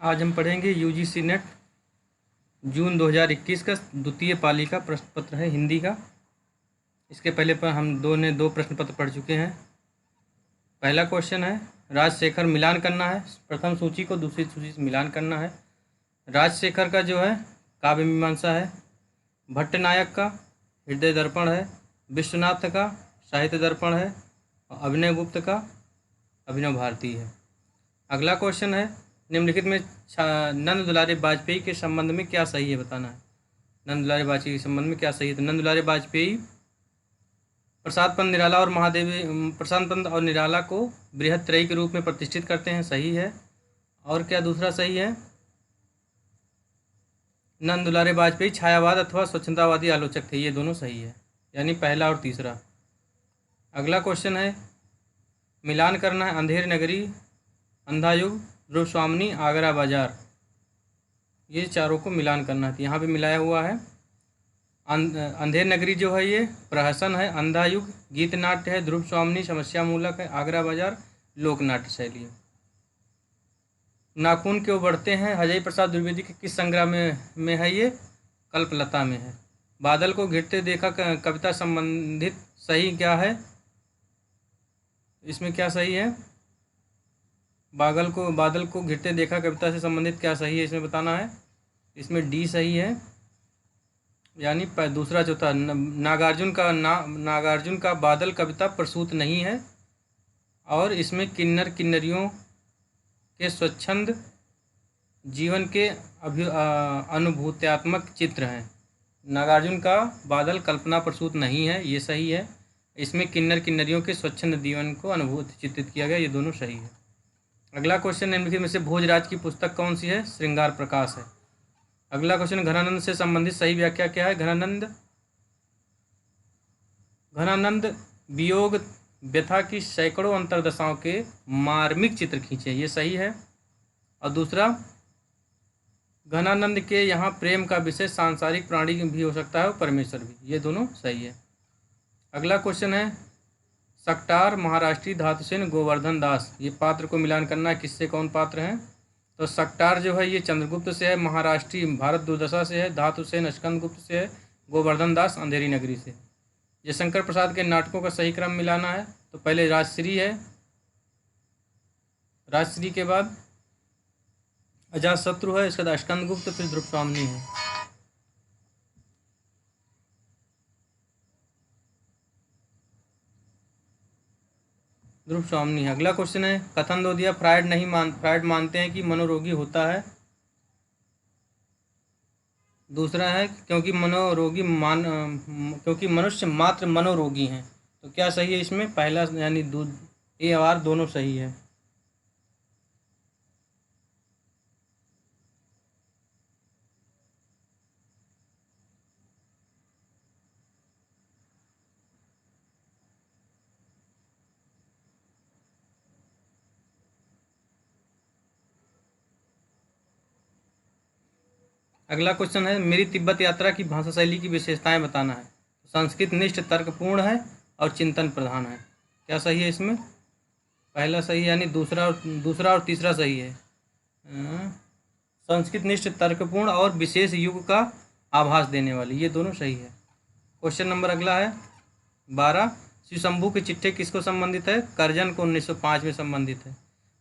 आज हम पढ़ेंगे यूजीसी नेट जून 2021 का द्वितीय पाली का प्रश्न पत्र है हिंदी का। इसके पहले पर हम दो प्रश्न पत्र पढ़ चुके हैं। पहला क्वेश्चन है राजशेखर मिलान करना है, प्रथम सूची को दूसरी सूची से मिलान करना है। राजशेखर का जो है काव्य मीमांसा है, भट्टनायक का हृदय दर्पण है, विश्वनाथ का साहित्य दर्पण है और अभिनव गुप्त का अभिनव भारती है। अगला क्वेश्चन है निम्नलिखित में नंद दुलारे वाजपेयी के संबंध में क्या सही है बताना है। नंद दुलारे वाजपेयी के संबंध में क्या सही है, तो नंद दुलारे वाजपेयी प्रसाद पंत निराला और महादेवी प्रसाद पंत और निराला को बृहद त्रयी के रूप में प्रतिष्ठित करते हैं, सही है। और क्या दूसरा सही है, नंद दुलारे वाजपेयी छायावाद अथवा स्वच्छंदवादी आलोचक थे, ये दोनों सही है, यानी पहला और तीसरा। अगला क्वेश्चन है मिलान करना है अंधेर नगरी, अंधा युग, ध्रुव स्वामिनी, आगरा बाजार, ये चारों को मिलान करना है। यहाँ पे मिलाया हुआ है। अंधेर नगरी जो है ये प्रहसन है, अंधा युग गीत नाट्य है, ध्रुव स्वामिनी समस्या मूलक है, आगरा बाजार लोक नाट्य शैली है। नाखून क्यों बढ़ते हैं अजय प्रसाद द्विवेदी के किस संग्रह में है ये, कल्पलता में है। बादल को घिरते देखा कविता संबंधित सही क्या है, इसमें क्या सही है, बादल को घिरते देखा कविता से संबंधित क्या सही है, इसमें बताना है। इसमें डी सही है, यानी दूसरा चौथा। नागार्जुन का बादल कविता प्रसूत नहीं है और इसमें किन्नर किन्नरियों के स्वच्छंद जीवन के अनुभूत्यात्मक चित्र हैं। नागार्जुन का बादल कल्पना प्रसूत नहीं है, ये सही है। इसमें किन्नर किन्नरियों के स्वच्छंद जीवन को अनुभूति चित्रित किया गया, ये दोनों सही है। अगला क्वेश्चन निम्नलिखित में से भोजराज की पुस्तक कौन सी है, श्रृंगार प्रकाश है। अगला क्वेश्चन घनानंद से संबंधित सही व्याख्या क्या है, घनानंद वियोग व्यथा की सैकड़ों अंतरदशाओं के मार्मिक चित्र खींचे, ये सही है। और दूसरा घनानंद के यहाँ प्रेम का विषय सांसारिक प्राणी भी हो सकता है और परमेश्वर भी, ये दोनों सही है। अगला क्वेश्चन है सक्टार महाराष्ट्री धातुसेन गोवर्धन दास, ये पात्र को मिलान करना है, किससे कौन पात्र हैं। तो सक्टार जो है ये चंद्रगुप्त से है, महाराष्ट्री भारत दुर्दशा से है, धातुसेन स्कंदगुप्त से है, गोवर्धन दास अंधेरी नगरी से। जयशंकर प्रसाद के नाटकों का सही क्रम मिलाना है, तो पहले राजश्री है, राजश्री के बाद अजातशत्रु है, इसके बाद स्कंदगुप्त, फिर ध्रुव स्वामिनी है। ध्रुव स्वामिनी है। अगला क्वेश्चन है कथन दो दिया फ्रायड मानते हैं कि मनोरोगी होता है। दूसरा है क्योंकि मनुष्य मात्र मनोरोगी हैं, तो क्या सही है इसमें, पहला यानी ए और आर दोनों सही है। अगला क्वेश्चन है मेरी तिब्बत यात्रा की भाषा शैली की विशेषताएं बताना है। संस्कृत निष्ठ तर्कपूर्ण है और चिंतन प्रधान है, क्या सही है इसमें, पहला सही है, यानी दूसरा और तीसरा सही है। संस्कृत निष्ठ तर्कपूर्ण और विशेष युग का आभास देने वाली, ये दोनों सही है। क्वेश्चन नंबर अगला है 12 श्री शंभू के चिट्ठे किसको संबंधित है, करजन को 1905 में संबंधित है।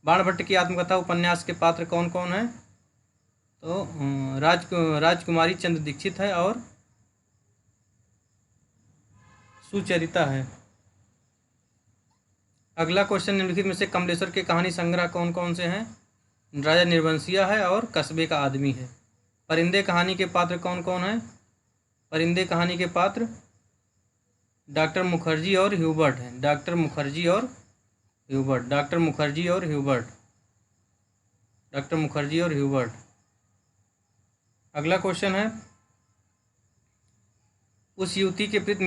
बाणभट्ट की आत्मकथा उपन्यास के पात्र कौन कौन है, तो राजकुमारी चंद्र दीक्षित है और सुचरिता है। अगला क्वेश्चन निम्नलिखित में से कमलेश्वर के कहानी संग्रह कौन कौन से हैं, राजा निर्वंशिया है और कस्बे का आदमी है। परिंदे कहानी के पात्र कौन कौन हैं, परिंदे कहानी के पात्र डॉक्टर मुखर्जी और ह्यूबर्ट हैं, डॉक्टर मुखर्जी और ह्यूबर्ट। अगला क्वेश्चन है उस युवती के प्रति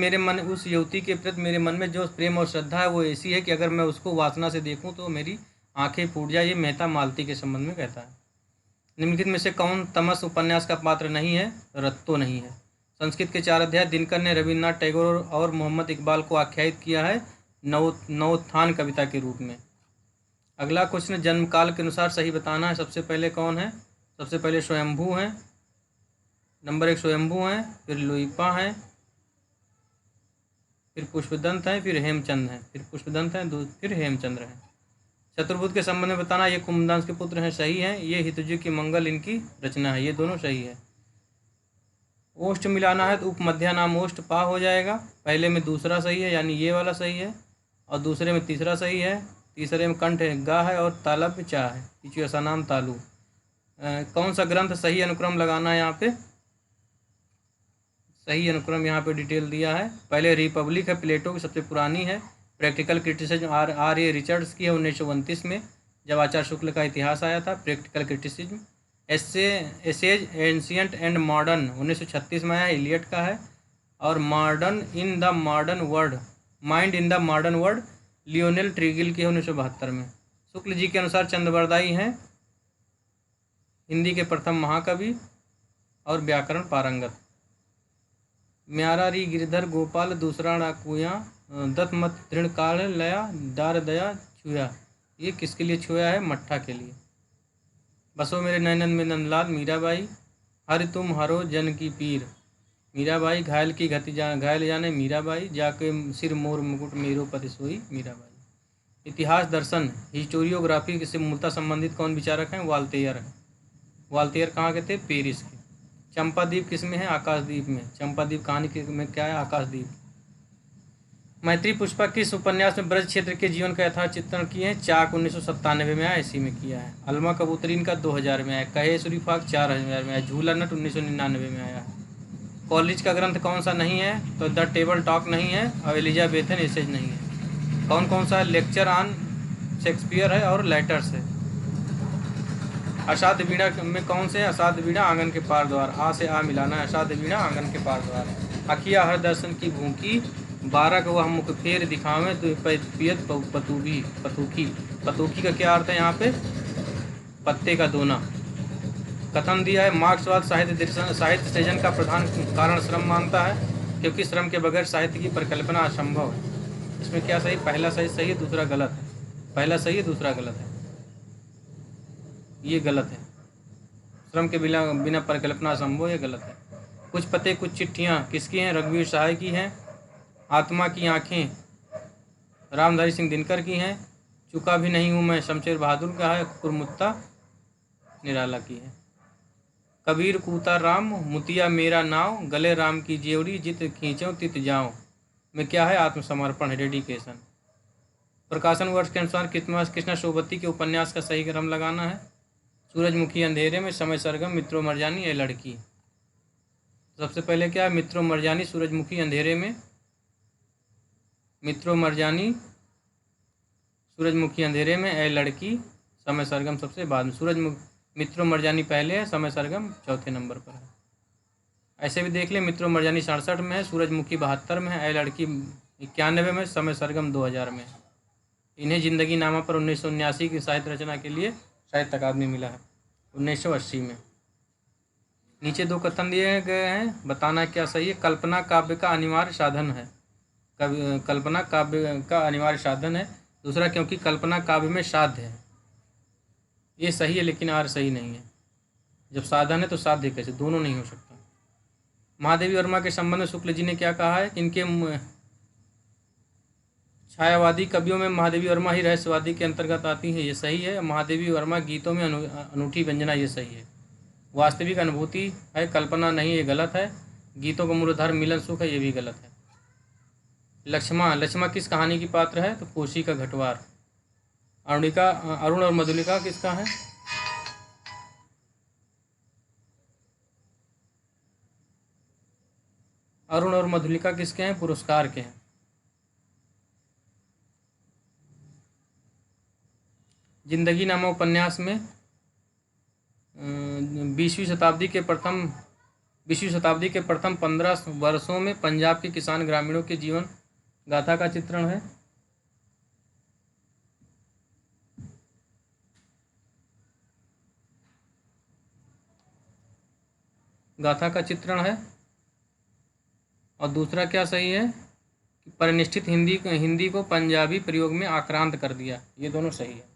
मेरे मन में जो प्रेम और श्रद्धा है वो ऐसी है कि अगर मैं उसको वासना से देखूं तो मेरी आंखें फूट जाए, ये मेहता मालती के संबंध में कहता है। निम्नलिखित में से कौन तमस उपन्यास का पात्र नहीं है, रत्तो नहीं है। संस्कृत के 4 अध्याय दिनकर ने रविन्द्रनाथ टैगोर और मोहम्मद इकबाल को आख्यायित किया है नवोत्थान कविता के रूप में। अगला क्वेश्चन, जन्म काल के अनुसार सही बताना है। सबसे पहले कौन है? सबसे पहले स्वयंभू हैं, नंबर 1 स्वयंभू हैं, फिर लोईपा हैं, फिर पुष्पदंत हैं, फिर हेमचंद हैं, फिर पुष्पदंत हैं, फिर हेमचंद्र हैं। चतुर्भुज के संबंध में बताना, ये कुंभदास के पुत्र हैं, सही हैं। ये हितजु की मंगल इनकी रचना है, ये दोनों सही है। ओष्ठ मिलाना है तो उपमध्या नाम ओष्ठ पा हो जाएगा। पहले में दूसरा सही है, यानी ये वाला सही है, और दूसरे में तीसरा सही है। तीसरे में कंठ है गा है और तालब में चा है, पीछे ऐसा नाम तालु। कौन सा ग्रंथ? सही अनुक्रम लगाना है यहाँ पे, सही अनुक्रम यहाँ पे डिटेल दिया है। पहले रिपब्लिक है, प्लेटो की सबसे पुरानी है। Practical criticism R A Richards की है 1929 में, जब आचार्य शुक्ल का इतिहास आया था। Practical criticism essays ancient and modern 1936 में आया, इलियट का है। और modern in the modern world, mind in the modern world, Lionel Trilling की है 1972 में। शुक्ल जी के अनुसार चंद्रबरदाई हैं हिंदी के प्रथम महाकवि और व्याकरण पारंगत। म्यारा री गिरधर गोपाल दूसरा डाकुया, दत्त मत दृढ़ काल लया दार दया छुया, ये किसके लिए छुया है? मट्ठा के लिए। बसो मेरे नैनन में नंदलाल मीराबाई, हर तुम हरो जन की पीर मीराबाई, घायल की घति घायल जाने मीराबाई, जाके सिर मोर मुकुट मेरो पति सोई मीराबाई। इतिहास दर्शन हिस्टोरियोग्राफी से मूलतः संबंधित कौन विचारक हैं? वाल्तेयर हैं। वाल्तेयर कहाँ के थे? पेरिस के। चंपाद्वीप किस में है? आकाशद्वीप में। चंपाद्वीप कहानी में क्या है? आकाशद्वीप। मैत्री पुष्पा किस उपन्यास में ब्रज क्षेत्र के जीवन का यथार्थ चित्रण किए हैं? चाक 1997 में आया, इसी में किया है। अलमा कबूतरीन का 2000 में आया, कहे सुरीफाक 4000 में आया, झूला नट 1999 में आया है। कॉलेज का ग्रंथ कौन सा नहीं है? तो द टेबल टॉक नहीं है और एलिजाबेथन एसेज नहीं है। कौन कौन सा? लेक्चर ऑन शेक्सपियर है और लेटर्स है। असाध्य वीणा में कौन से? असाध्य वीणा आंगन के पार द्वार, आ से आ मिलाना है, असाध्य वीणा आंगन के पार द्वार। अखिया हर दर्शन की भूखी, बारह को वह मुख फेर दिखावे तो पियत पतूखी। पतूखी का क्या अर्थ है यहाँ पे? पत्ते का दोना। कथन दिया है, मार्क्सवाद साहित्य सृजन का प्रधान कारण श्रम मानता है, क्योंकि श्रम के बगैर साहित्य की परिकल्पना असंभव है। इसमें क्या सही? पहला सही है, दूसरा गलत है। पहला सही है, दूसरा गलत है, ये गलत है। श्रम के बिना परिकल्पना असंभव, ये गलत है। कुछ पते कुछ चिट्ठियाँ किसकी हैं? रघुवीर सहाय की हैं। आत्मा की आँखें रामधारी सिंह दिनकर की हैं। चुका भी नहीं हूँ मैं शमशेर बहादुर का है, कुरमुत्ता निराला की है। कबीर कूता राम मुतिया मेरा नाव, गले राम की जेवड़ी जित खींचो तित जाओ में क्या है? आत्मसमर्पण है, डेडिकेशन। प्रकाशन वर्ष के अनुसार कृष्णा सोबती के उपन्यास का सही क्रम लगाना है। सूरजमुखी अंधेरे में, समय सरगम, मित्रों मरजानी, ये लड़की। सबसे पहले क्या है? मित्रों मरजानी सूरजमुखी अंधेरे में, मित्रों मरजानी सूरजमुखी अंधेरे में, ए लड़की समय सरगम सबसे बाद में। मित्रों मरजानी पहले है, समय सरगम चौथे नंबर पर है। ऐसे भी देख ले, मित्रों मरजानी 67 में है, सूरजमुखी 72 में है, ए लड़की 91 में, समय सरगम 2000 में है। इन्हें जिंदगी नामा पर 1979 की साहित्य रचना के लिए साहित्य अकादमी मिला है 1980 में। नीचे दो कथन दिए गए हैं, बताना क्या सही है। कल्पना काव्य का अनिवार्य साधन है, कल्पना काव्य का अनिवार्य साधन है। दूसरा, क्योंकि कल्पना काव्य में साध्य है, ये सही है, लेकिन आर सही नहीं है। जब साधन है तो साध्य कैसे? दोनों नहीं हो सकता। महादेवी वर्मा के संबंध में शुक्ल जी ने क्या कहा है? इनके छायावादी कवियों में महादेवी वर्मा ही रहस्यवादी के अंतर्गत आती है, ये सही है। महादेवी वर्मा गीतों में अनूठी व्यंजना, ये सही है। वास्तविक अनुभूति है, कल्पना नहीं, ये गलत है। गीतों का मूलधार मिलन सुख है, ये भी गलत है। लक्ष्मा किस कहानी की पात्र है? तो कोशी का घटवार। अरुण और मधुलिका किसका है? अरुण और मधुलिका किसके हैं? पुरस्कार के हैं। जिंदगी नामा उपन्यास में 20वीं शताब्दी के प्रथम 15 वर्षों में पंजाब के किसान ग्रामीणों के जीवन गाथा का चित्रण है। गाथा का चित्रण है। और दूसरा क्या सही है? कि परिनिष्ठित हिंदी को पंजाबी प्रयोग में आक्रांत कर दिया, ये दोनों सही है।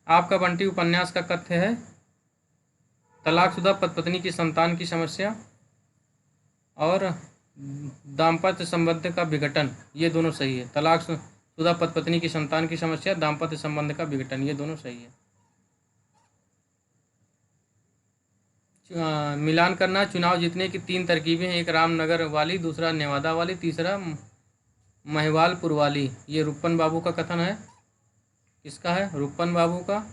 आपका बंटी उपन्यास का कथ्य है तलाकशुदा पत्नी की संतान की समस्या और दाम्पत्य संबंध का विघटन, ये दोनों सही है। तलाकशुदा पत्नी की संतान की समस्या, दाम्पत्य संबंध का विघटन, ये दोनों सही है। मिलान करना, चुनाव जीतने की 3 तरकीबें, एक रामनगर वाली, दूसरा नेवादा वाली, तीसरा महिवालपुर वाली। ये रुपन बाबू का कथन है। किसका है? रुपन बाबू का।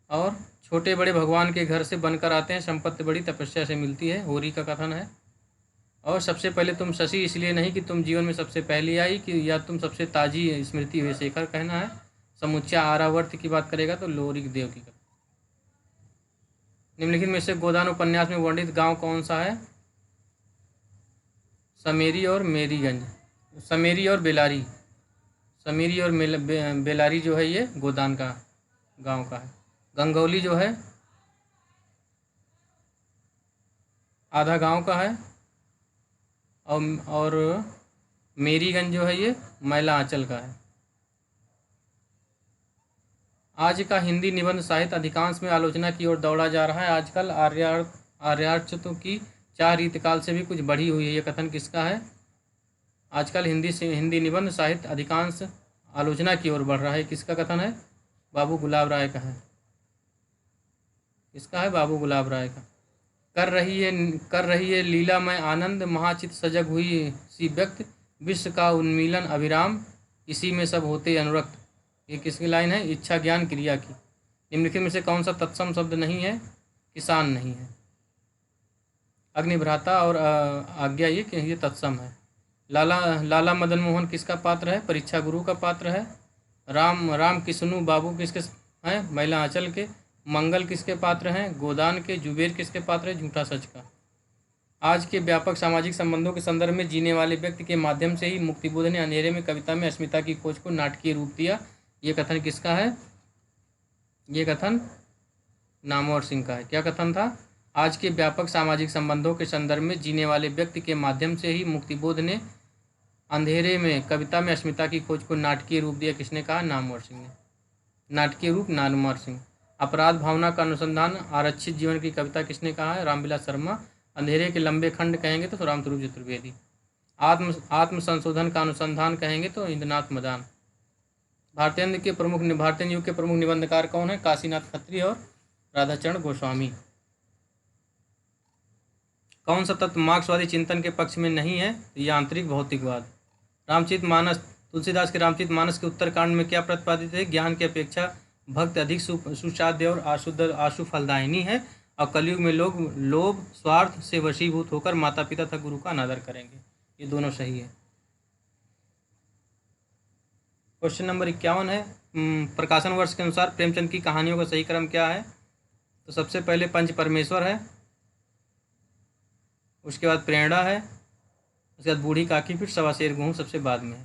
और छोटे बड़े भगवान के घर से बनकर आते हैं, संपत्ति बड़ी तपस्या से मिलती है, होरी का कथन है। और सबसे पहले तुम शशि इसलिए नहीं कि तुम जीवन में सबसे पहली आई, कि या तुम सबसे ताजी स्मृति हुए, शेखर कहना है। समुच्चा आरावर्त की बात करेगा तो लोरिक देव की। निम्नलिखित में से गोदान उपन्यास में वर्णित गांव कौन सा है? समेरी और मेरीगंज, समेरी और बेलारी। समेरी और बेलारी जो है ये गोदान का गांव का है। गंगौली जो है आधा गांव का है। और मेरीगंज जो है ये मैला आंचल का है। आज का हिंदी निबंध साहित्य अधिकांश में आलोचना की ओर दौड़ा जा रहा है। आजकल आर्यावर्तों की 4 रीतकाल से भी कुछ बढ़ी हुई है, ये कथन किसका है? आजकल हिंदी निबंध साहित्य अधिकांश आलोचना की ओर बढ़ रहा है, किसका कथन है? बाबू गुलाब राय का है। किसका है? बाबू गुलाब राय का। कर रही है लीला में आनंद, महाचित सजग हुई सी व्यक्त, विश्व का उन्मीलन अविराम, इसी में सब होते अनुरक्त। ये किसकी लाइन है? इच्छा ज्ञान क्रिया की। निम्नलिखित में से कौन सा तत्सम शब्द नहीं है? किसान नहीं है। अग्निभ्राता और आज्ञा ये तत्सम है। लाला मदन मोहन किसका पात्र है? परीक्षा गुरु का पात्र है। राम किशनु बाबू किसके हैं? महिला आंचल के। मंगल किसके पात्र हैं? गोदान के। जुबेर किसके पात्र है? झूठा सच का। आज के व्यापक सामाजिक संबंधों के संदर्भ में जीने वाले व्यक्ति के माध्यम से ही मुक्तिबोध ने अंधेरे में कविता में अस्मिता की खोज को नाटकीय रूप दिया, ये कथन किसका है? ये कथन नामवर सिंह का है। क्या कथन था? आज के व्यापक सामाजिक संबंधों के संदर्भ में जीने वाले व्यक्ति के माध्यम से ही मुक्तिबोध ने अंधेरे में कविता में अस्मिता की खोज को नाटकीय रूप दिया, किसने कहा? नामवर सिंह ने। नाटकीय रूप नामवर सिंह। अपराध भावना का अनुसंधान आरक्षित जीवन की कविता किसने कहा है? रामविलास शर्मा। अंधेरे के लंबे खंड कहेंगे तो रामस्वरूप चतुर्वेदी। आत्म संशोधन का अनुसंधान कहेंगे तो इंद्रनाथ मदान। भारतीय युग के प्रमुख निबंधकार कौन है? काशीनाथ खत्री और राधाचरण गोस्वामी। कौन सा तत्व मार्क्सवादी चिंतन के पक्ष में नहीं है? यांत्रिक भौतिकवाद। रामचरितमानस, तुलसीदास के रामचरितमानस के उत्तरकांड में क्या प्रतिपादित है? ज्ञान की अपेक्षा भक्ति अधिक सुसाध्य और आशु फलदायिनी है, और कलयुग में लोग लोभ स्वार्थ से वशीभूत होकर माता पिता तथा गुरु का अनादर करेंगे। ये दोनों सही है। क्वेश्चन नंबर 51 है, प्रकाशन वर्ष के अनुसार प्रेमचंद की कहानियों का सही क्रम क्या है? तो सबसे पहले पंच परमेश्वर है, उसके बाद प्रेरणा है, उसके बाद बूढ़ी काकी, फिर सवा शेर गेहूं सबसे बाद में है।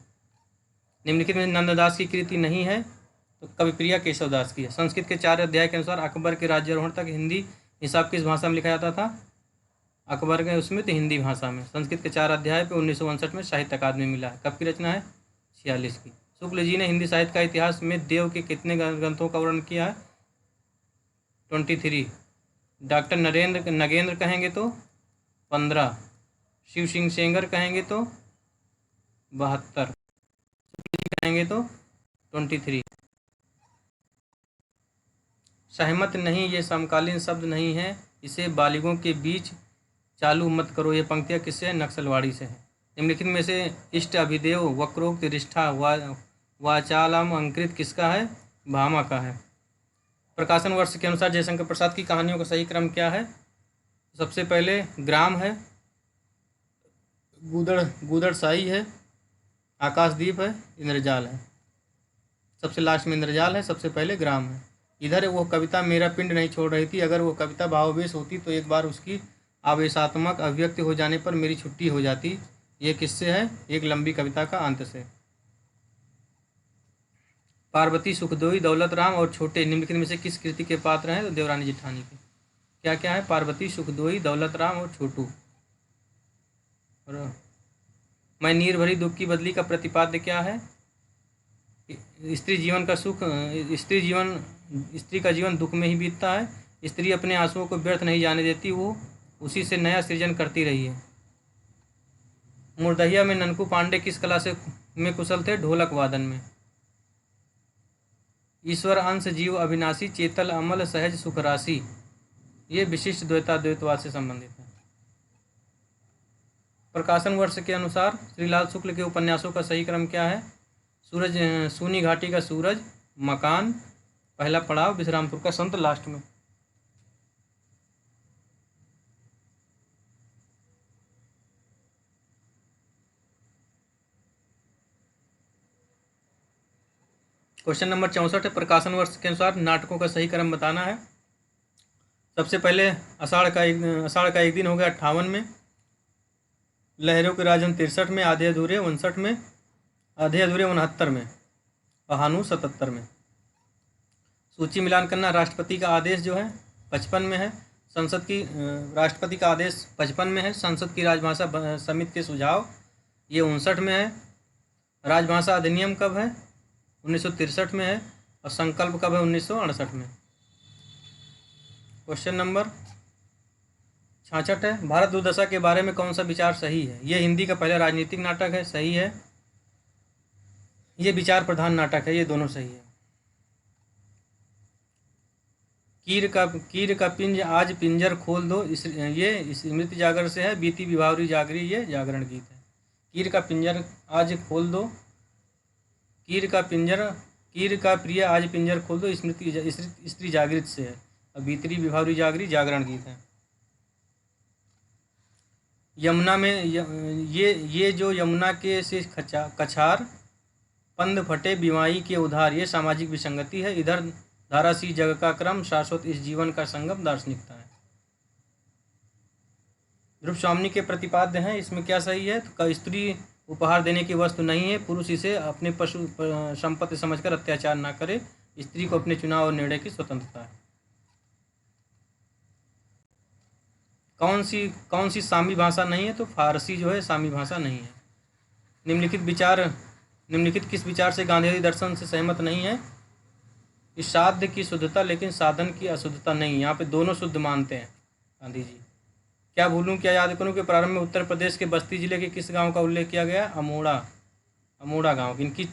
निम्नलिखित में नंददास की कृति नहीं है, तो कविप्रिया केशवदास की है। संस्कृत के 4 अध्याय के अनुसार अकबर के राज्यारोहण तक हिंदी हिसाब किस भाषा में लिखा जाता था? अकबर के उसमें तो हिंदी भाषा में। संस्कृत के 4 अध्याय पे 1959 में साहित्य अकादमी मिला है। कब की रचना है? 46 की। शुक्ल जी ने हिंदी साहित्य का इतिहास में देव के कितने ग्रंथों का वर्णन किया है? 23। डॉक्टर नगेंद्र कहेंगे तो 15, शिव सिंह सेंगर कहेंगे तो 72, कहेंगे तो 23। सहमत नहीं ये समकालीन शब्द नहीं है, इसे बालिगों के बीच चालू मत करो। ये पंक्तियाँ किससे है? नक्सलवाड़ी से है। निम्नलिखित में से इष्ट अभिदेव वक्रोक्त रिष्ठा वाचालम अंकृत किसका है? भामा का है। प्रकाशन वर्ष के अनुसार जयशंकर प्रसाद की कहानियों का सही क्रम क्या है? सबसे पहले ग्राम है, गूदड़ साई है, आकाशदीप है, इंद्रजाल है। सबसे लास्ट में इंद्रजाल है, सबसे पहले ग्राम है। इधर वो कविता मेरा पिंड नहीं छोड़ रही थी, अगर वो कविता भावावेश होती तो एक बार उसकी आवेशात्मक अभिव्यक्ति हो जाने पर मेरी छुट्टी हो जाती। ये किससे है? एक लंबी कविता का अंत से। पार्वती, सुखदेवी, दौलत राम और छोटे निम्नलिखित में से किस कृति के पात्र हैं? तो देवरानी जेठानी के। क्या क्या है? पार्वती, सुखदेवी, दौलत राम और छोटू। और मैं नीर भरी दुख की बदली का प्रतिपाद्य क्या है? स्त्री जीवन का सुख स्त्री का जीवन दुख में ही बीतता है। स्त्री अपने आंसुओं को व्यर्थ नहीं जाने देती, वो उसी से नया सृजन करती रही है। मुर्दहिया में ननकू पांडे किस कला से में कुशल थे? ढोलक वादन में। ईश्वर अंश जीव अविनाशी, चेतल अमल सहज सुख राशि, ये विशिष्ट द्वैताद्वैतवाद से संबंधित है। प्रकाशन वर्ष के अनुसार श्रीलाल शुक्ल के उपन्यासों का सही क्रम क्या है? सूरज सूनी घाटी का सूरज, मकान पहला पड़ाव, विश्रामपुर का संत लास्ट में। क्वेश्चन नंबर 64 है, प्रकाशन वर्ष के अनुसार नाटकों का सही क्रम बताना है। सबसे पहले आषाढ़ का एक दिन हो गया 58 में, लहरों के राजन 63 में, आधे अधूरे 59 में, आधे अधूरे 69 में, बहानू 77 में। सूची मिलान करना, राष्ट्रपति का आदेश जो है 55 में है, संसद की राष्ट्रपति का आदेश 55 में है, संसद की राजभाषा समिति के सुझाव ये 59 में है, राजभाषा अधिनियम कब है? 1963 में है, और संकल्प कब है? 1968 में। क्वेश्चन नंबर 66 है, भारत दुर्दशा के बारे में कौन सा विचार सही है? ये हिंदी का पहला राजनीतिक नाटक है, सही है। ये विचार प्रधान नाटक है, ये दोनों सही है। कीर का पिंज आज पिंजर खोल दो, ये स्मृति जागर से है, बीती विभावरी जागरी ये जागरण गीत है। कीर का पिंजर आज खोल दो, कीर का प्रिय आज पिंजर खोल दो, स्त्री जागृत से है, और बीतरी विभावरी जागरी जागरण गीत है। यमुना में ये जो यमुना के से कछार पंद फटे बिवाई के उधार, ये सामाजिक विसंगति है। इधर धारा सी जग का क्रम, शाश्वत इस जीवन का संगम, दार्शनिकता है। ध्रुव स्वामी के प्रतिपाद्य हैं, इसमें क्या सही है? तो स्त्री उपहार देने की वस्तु नहीं है, पुरुष इसे अपने पशु संपत्ति समझकर अत्याचार ना करे, स्त्री को अपने चुनाव और निर्णय की स्वतंत्रता है। कौन सी सामी भाषा नहीं है? तो फारसी जो है सामी भाषा नहीं है। निम्नलिखित किस विचार से गांधी दर्शन से सहमत नहीं है? कि साध्य की शुद्धता लेकिन साधन की अशुद्धता नहीं, यहाँ पे दोनों शुद्ध मानते हैं गांधी जी। क्या भूलूं क्या याद करूं के प्रारंभ में उत्तर प्रदेश के बस्ती जिले के किस गांव का उल्लेख किया गया? अमोड़ा गांव। इनकी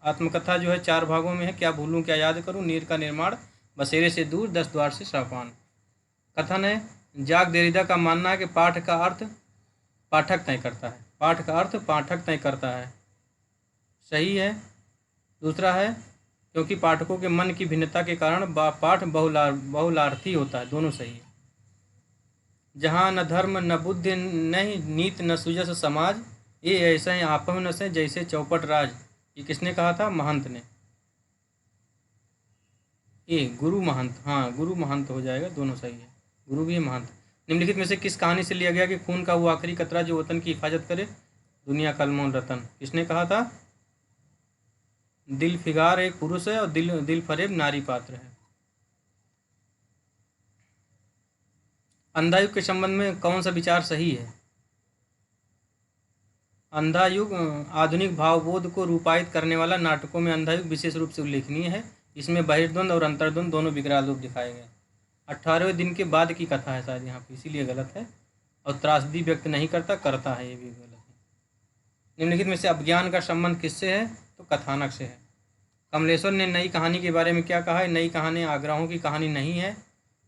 आत्मकथा जो है 4 भागों में है। क्या भूलूं क्या याद करूं, नीर का निर्माण, बसेरे से दूर, 10 द्वार से सापान। कथन है, जाक देरिदा का मानना है कि पाठ का अर्थ पाठक तय करता है, पाठ का अर्थ पाठक तय करता है, सही है। दूसरा है, क्योंकि पाठकों के मन की भिन्नता के कारण पाठ बहुलार्थी होता है, दोनों सही है। जहाँ न धर्म न बुद्धि नहीं नीत न सुजस समाज, ये ऐसे हैं आपह न से जैसे चौपट राज, ये किसने कहा था? महंत ने। ये गुरु महंत, हाँ गुरु महंत हो जाएगा, दोनों सही है, गुरु भी है महंत। निम्नलिखित में से किस कहानी से लिया गया कि खून का वो आखिरी कतरा जो वतन की हिफाजत करे, दुनिया का अनमोल रतन, किसने कहा था? दिल फिगार एक पुरुष है और दिल फरेब नारी पात्र है। अंधा युग के संबंध में कौन सा विचार सही है? अंधा युग आधुनिक भावबोध को रूपायित करने वाला, नाटकों में अंधा युग विशेष रूप से उल्लेखनीय है। इसमें बहिर्द्वंद और अंतर्द्वंद दोनों विकराल रूप दिखाए गए। 18वें दिन के बाद की कथा है शायद यहाँ पे, इसीलिए गलत है। और त्रासदी व्यक्त नहीं करता है, ये भी गलत है। निम्नलिखित में से अज्ञान का संबंध किससे है? तो कथानक से है। कमलेश्वर ने नई कहानी के बारे में क्या कहा है? नई कहानी आग्रहों की कहानी नहीं है,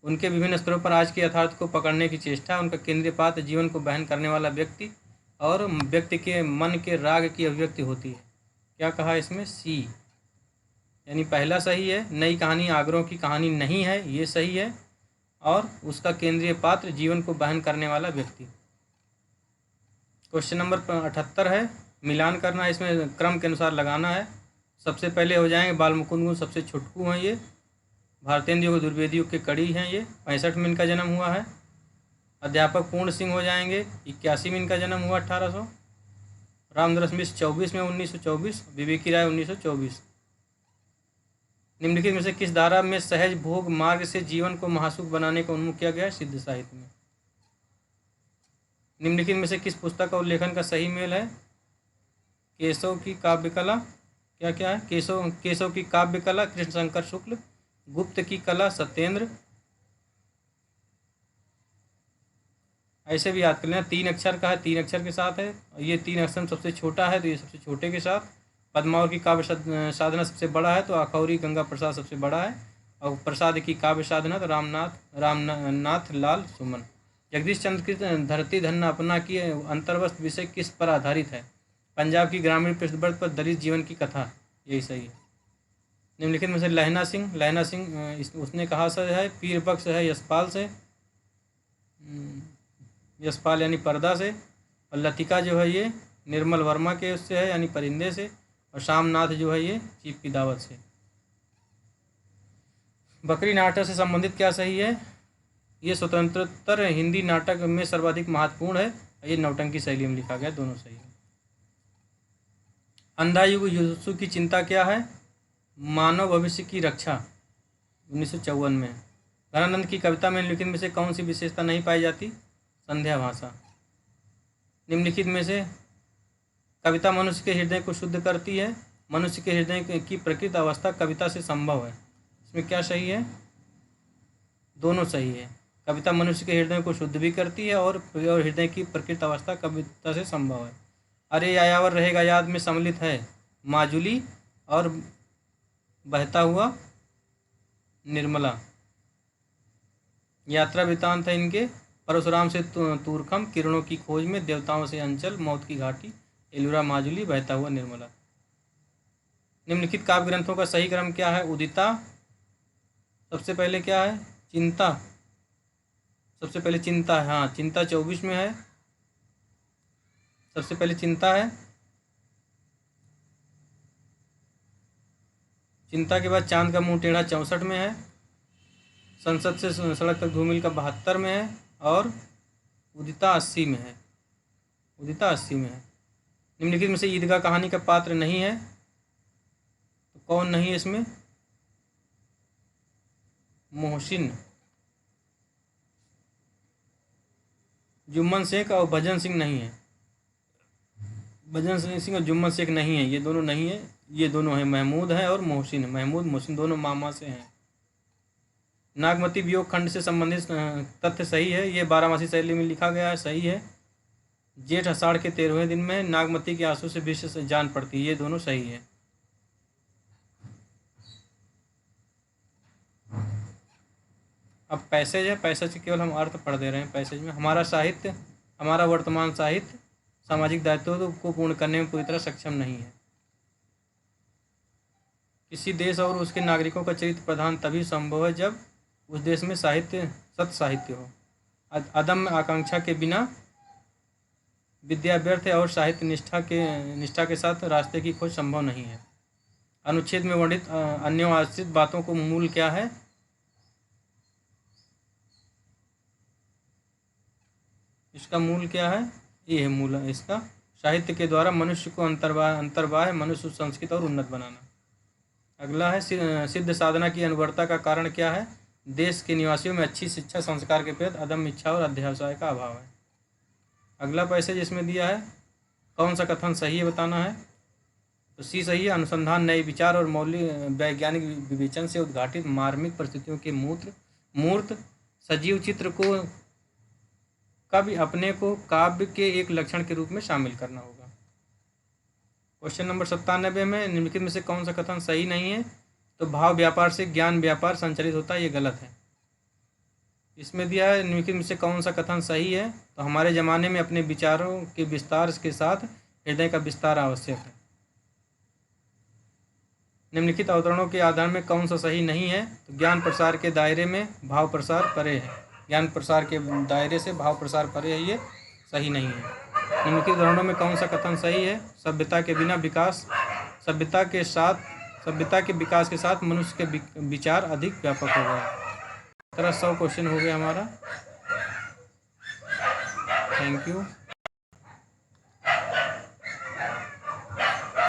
उनके विभिन्न स्तरों पर आज के यथार्थ को पकड़ने की चेष्टा, उनका केंद्रीय पात्र जीवन को बहन करने वाला व्यक्ति और व्यक्ति के मन के राग की अभिव्यक्ति होती है। क्या कहा इसमें? सी, यानी पहला सही है। नई कहानी आग्रहों की कहानी नहीं है, ये सही है। और उसका केंद्रीय पात्र जीवन को बहन करने वाला व्यक्ति। क्वेश्चन नंबर 78 है, मिलान करना, इसमें क्रम के अनुसार लगाना है। सबसे पहले हो जाएंगे बाल मुकुंद, सबसे छुटकू हैं ये, भारतेंद्र युग दुर्वेदी युग के कड़ी हैं ये, 65 में इनका जन्म हुआ है। अध्यापक पूर्ण सिंह हो जाएंगे, 81 में इनका जन्म हुआ 1800। रामदरस मिश्र 24 में 1924, विवेकी राय 1924। निम्नलिखित में से किस धारा में सहज भोग मार्ग से जीवन को महासुख बनाने का उन्मुख किया गया है? सिद्ध साहित्य में। निम्नलिखित में से किस पुस्तक और लेखन का सही मेल है? केशव की काव्य कला, क्या क्या है? केशव की काव्य कला कृष्ण शंकर शुक्ल, गुप्त की कला सत्येंद्र। ऐसे भी याद कर लेना, 3 अक्षर का है, 3 अक्षर के साथ है। ये 3 अक्षर सबसे छोटा है तो ये सबसे छोटे के साथ। पद्मावत की काव्य साधना सबसे बड़ा है तो अखौरी गंगा प्रसाद सबसे बड़ा है। और प्रसाद की काव्य साधना तो रामनाथ लाल सुमन। जगदीश चंद्र की धरती धन्य अपना की अंतर्वस्त विषय किस पर आधारित है? पंजाब की ग्रामीण पृष्ठभूमि पर दलित जीवन की कथा। यही सही है। निम्नलिखित में से लहना सिंह उसने कहा से है? पीर बख्श है यशपाल से, यशपाल यानी पर्दा से। और लतिका जो है ये निर्मल वर्मा के उससे है यानी परिंदे से। और शामनाथ जो है ये चीप की दावत से। बकरी नाटक से संबंधित क्या सही है? ये स्वतंत्रोत्तर हिंदी नाटक में सर्वाधिक महत्वपूर्ण है। ये नौटंकी शैली में लिखा गया, दोनों सही है। अंधा युग युजुत्सु की चिंता क्या है? मानव भविष्य की रक्षा, 1954 में। घनानंद की कविता में निम्नलिखित में से कौन सी विशेषता नहीं पाई जाती? संध्या भाषा। निम्नलिखित में से कविता मनुष्य के हृदय को शुद्ध करती है। मनुष्य के हृदय की प्रकृत अवस्था कविता से संभव है। इसमें क्या सही है? दोनों सही है। कविता मनुष्य के हृदय को शुद्ध भी करती है और हृदय की प्रकृत अवस्था कविता से संभव है। अरे यायावर रहेगा याद में सम्मिलित है माजुली और बहता हुआ निर्मला। यात्रा वृतांत है इनके। परशुराम से तूरखम, किरणों की खोज में, देवताओं से अंचल, मौत की घाटी, एलुरा माजुली, बहता हुआ निर्मला। निम्नलिखित काव्य ग्रंथों का सही क्रम क्या है? उदिता सबसे पहले क्या है? चिंता सबसे पहले चिंता है। हाँ, चिंता 24 में है, सबसे पहले चिंता है। चिंता के बाद चांद का मुंह टेढ़ा 64 में है। संसद से सड़क तक धूमिल का 72 में है। और उदिता 80 में है। उदिता 80 में है। निम्नलिखित में से ईदगाह कहानी का पात्र नहीं है तो कौन नहीं है इसमें? मोहसिन, जुम्मन शेख और भजन सिंह नहीं है। भजन सिंह और जुम्मन शेख नहीं है, ये दोनों नहीं है। ये दोनों हैं, महमूद है और मोहसिन। महमूद मोहसिन दोनों मामा से हैं। नागमती वियोग खंड से संबंधित तथ्य सही है। ये 12मासी शैली में लिखा गया है, सही है। जेठ आषाढ़ के 13वें दिन में नागमती के आंसू से विष से जान पड़ती है, ये दोनों सही है। अब पैसेज है, पैसेज केवल हम अर्थ पढ़ दे रहे हैं। पैसेज में हमारा साहित्य, हमारा वर्तमान साहित्य सामाजिक दायित्वों को पूर्ण करने में पूरी तरह सक्षम नहीं है। किसी देश और उसके नागरिकों का चरित्र प्रधान तभी संभव है जब उस देश में साहित्य सत्य साहित्य हो। अदम्य आकांक्षा के बिना विद्या व्यर्थ है और साहित्य निष्ठा के साथ रास्ते की खोज संभव नहीं है। अनुच्छेद में वर्णित अन्योन्याश्रित बातों को मूल क्या है? इसका मूल क्या है? ये है मूल है इसका। साहित्य के द्वारा मनुष्य को अंतर्बाह्य मनुष्य संस्कृत और उन्नत बनाना। अगला है सिद्ध साधना की अनिवार्यता का कारण क्या है? देश के निवासियों में अच्छी शिक्षा संस्कार के प्रति अदम्य इच्छा और अध्यावसाय का अभाव है। अगला पैसेज इसमें दिया है, कौन सा कथन सही है बताना है। तो सी सही है। अनुसंधान नए विचार और मौलिक वैज्ञानिक विवेचन से उद्घाटित मार्मिक परिस्थितियों के मूर्त सजीव चित्र को कभी अपने को काव्य के एक लक्षण के रूप में शामिल करना होगा। क्वेश्चन नंबर 97 में निम्नलिखित में से कौन सा कथन सही नहीं है? तो भाव व्यापार से ज्ञान व्यापार संचालित होता है, ये गलत है। इसमें दिया है निम्नलिखित में से कौन सा कथन सही है? तो हमारे ज़माने में अपने विचारों के विस्तार के साथ हृदय का विस्तार आवश्यक है। निम्नलिखित अवतरणों के आधार में कौन सा सही नहीं है? तो ज्ञान प्रसार के दायरे में भाव प्रसार परे है। ज्ञान प्रसार के दायरे से भाव प्रसार परे है, ये सही नहीं है। निम्नलिखित उदाहरणों में कौन सा कथन सही है? सभ्यता के बिना विकास, सभ्यता के विकास के साथ मनुष्य के विचार अधिक व्यापक हो गए। 100 क्वेश्चन हो गया हमारा। Thank you.